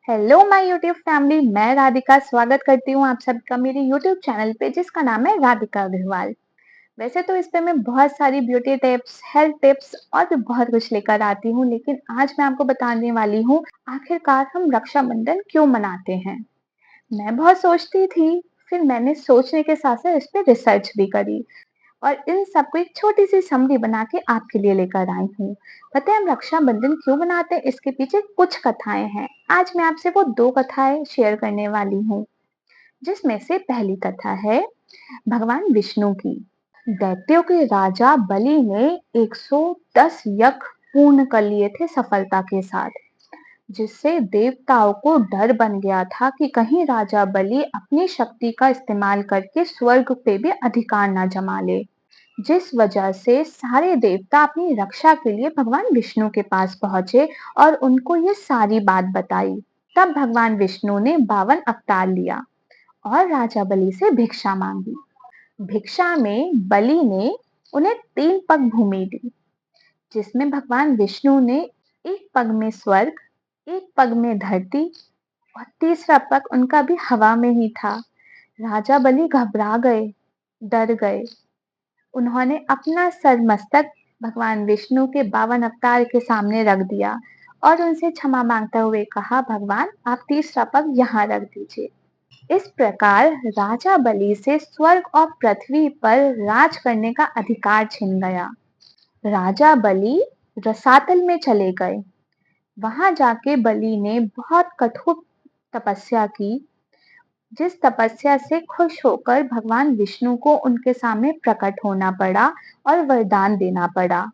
Hello my YouTube family, मैं राधिका स्वागत करती हूँ आप सबका मेरे यूट्यूब चैनल पे जिसका नाम है राधिका अग्रवाल। वैसे तो इस पे मैं बहुत सारी ब्यूटी टिप्स, हेल्थ टिप्स और भी बहुत कुछ लेकर आती हूँ, लेकिन आज मैं आपको बताने वाली हूँ आखिरकार हम रक्षाबंधन क्यों मनाते हैं। मैं बहुत सोचती थी, फिर मैंने सोचने के साथ साथ इस पे रिसर्च भी करी और इन सबको एक छोटी सी समरी बना के आपके लिए लेकर आई हूँ। पता है हम रक्षाबंधन क्यों मनाते हैं, इसके पीछे कुछ कथाएं हैं। आज मैं आपसे वो दो कथाएं शेयर करने वाली हूँ, जिसमें से पहली कथा है भगवान विष्णु की। दैत्यों के राजा बलि ने 110 यज्ञ पूर्ण कर लिए थे सफलता के साथ, जिससे देवताओं को डर बन गया था कि कहीं राजा बलि अपनी शक्ति का इस्तेमाल करके स्वर्ग पे भी अधिकार न जमा ले। जिस वजह से सारे देवता अपनी रक्षा के लिए भगवान विष्णु के पास पहुंचे और उनको ये सारी बात बताई। तब भगवान विष्णु ने 52 अवतार लिया और राजा बलि से भिक्षा मांगी। भिक्षा में बलि ने उन्हें 3 पग भूमि दी, जिसमें भगवान विष्णु ने एक पग में स्वर्ग, एक पग में धरती और तीसरा पग उनका भी हवा में ही था। राजा बलि घबरा गए, डर गए। उन्होंने अपना सर मस्तक भगवान विष्णु के 52 अवतार के सामने रख दिया और उनसे क्षमा मांगते हुए कहा, भगवान आप तीसरा पग यहाँ रख दीजिए। इस प्रकार राजा बलि से स्वर्ग और पृथ्वी पर राज करने का अधिकार छिन गया। राजा बलि रसातल में चले गए। वहां जाके बलि ने बहुत कठोर तपस्या की, जिस तपस्या से खुश होकर भगवान विष्णु को उनके सामने प्रकट होना पड़ा और वरदान देना पड़ा।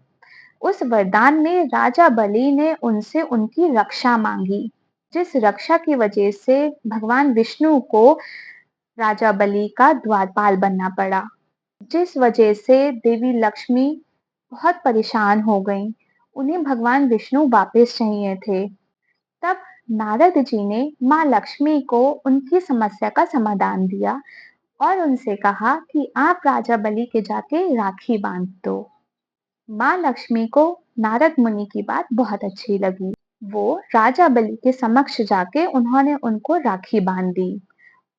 उस वरदान में राजा बलि ने उनसे उनकी रक्षा मांगी, जिस रक्षा की वजह से भगवान विष्णु को राजा बलि का द्वारपाल बनना पड़ा, जिस वजह से देवी लक्ष्मी बहुत परेशान हो गईं। उन्हें भगवान विष्णु वापस चाहिए थे। तब नारद जी ने माँ लक्ष्मी को उनकी समस्या का समाधान दिया और उनसे कहा कि आप राजा बलि के जाके राखी बांध दो। माँ लक्ष्मी को नारद मुनि की बात बहुत अच्छी लगी। वो राजा बलि के समक्ष जाके उन्होंने उनको राखी बांध दी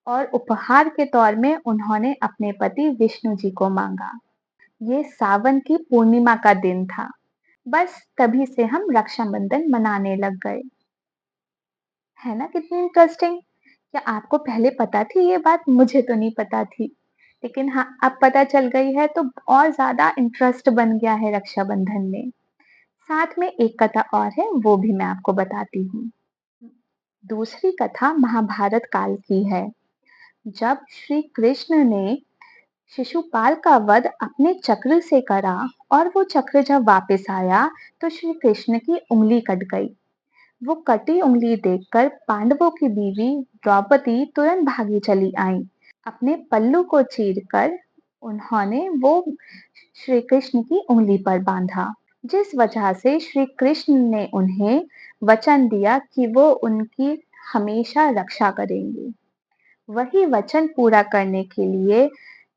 और उपहार के तौर में उन्होंने अपने पति विष्णु जी को मांगा। ये सावन की पूर्णिमा का दिन था। बस तभी से हम रक्षाबंधन मनाने लग गए। है ना कितनी इंटरेस्टिंग। क्या आपको पहले पता थी ये बात? मुझे तो नहीं पता थी, लेकिन हाँ अब पता चल गई है तो और ज्यादा इंटरेस्ट बन गया है रक्षाबंधन में। साथ में एक कथा और है, वो भी मैं आपको बताती हूँ। दूसरी कथा महाभारत काल की है। जब श्री कृष्ण ने शिशुपाल का वध अपने चक्र से करा और वो चक्र जब वापस आया तो श्री कृष्ण की उंगली कट गई। वो कटी उंगली देखकर पांडवों की बीवी द्रौपदी तुरंत भागी चली आई। अपने पल्लू को चीरकर उन्होंने वो श्री कृष्ण की उंगली पर बांधा, जिस वजह से श्री कृष्ण ने उन्हें वचन दिया कि वो उनकी हमेशा रक्षा करेंगे। वही वचन पूरा करने के लिए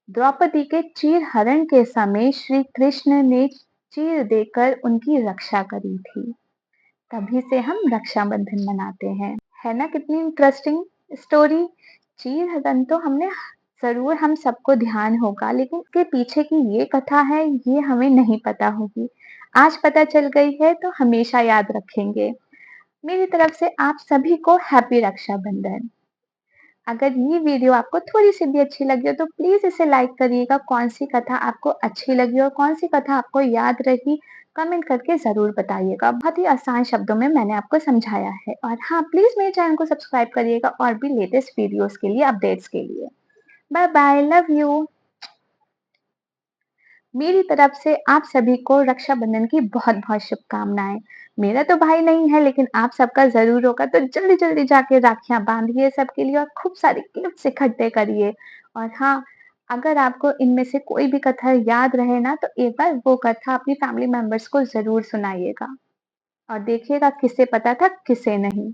द्रौपदी के चीर हरण के समय श्री कृष्ण ने चीर देकर उनकी रक्षा करी थी। तभी से हम रक्षाबंधन मनाते हैं। है ना कितनी इंटरेस्टिंग स्टोरी। चीर हरण तो हमने जरूर हम सबको ध्यान होगा, लेकिन इसके पीछे की ये कथा है ये हमें नहीं पता होगी। आज पता चल गई है तो हमेशा याद रखेंगे। मेरी तरफ से आप सभी को हैप्पी रक्षाबंधन। अगर ये वीडियो आपको थोड़ी सी भी अच्छी लगी हो तो प्लीज इसे लाइक करिएगा। कौन सी कथा आपको अच्छी लगी और कौन सी कथा आपको याद रही, कमेंट करके जरूर बताइएगा। बहुत ही आसान शब्दों में मैंने आपको समझाया है। और हाँ, प्लीज मेरे चैनल को सब्सक्राइब करिएगा और भी लेटेस्ट वीडियोस के लिए, अपडेट्स के लिए। Bye bye, love you. मेरी तरफ से आप सभी को रक्षाबंधन की बहुत बहुत शुभकामनाएं। मेरा तो भाई नहीं है, लेकिन आप सबका जरूर होगा, तो जल्दी जल्दी जाके राखियां बांधिए सबके लिए और खूब सारे गिफ्ट्स इकट्ठे करिए। और हाँ, अगर आपको इनमें से कोई भी कथा याद रहे ना तो एक बार वो कथा अपनी फैमिली मेंबर्स को जरूर सुनाइएगा और देखिएगा किसे पता था किसे नहीं।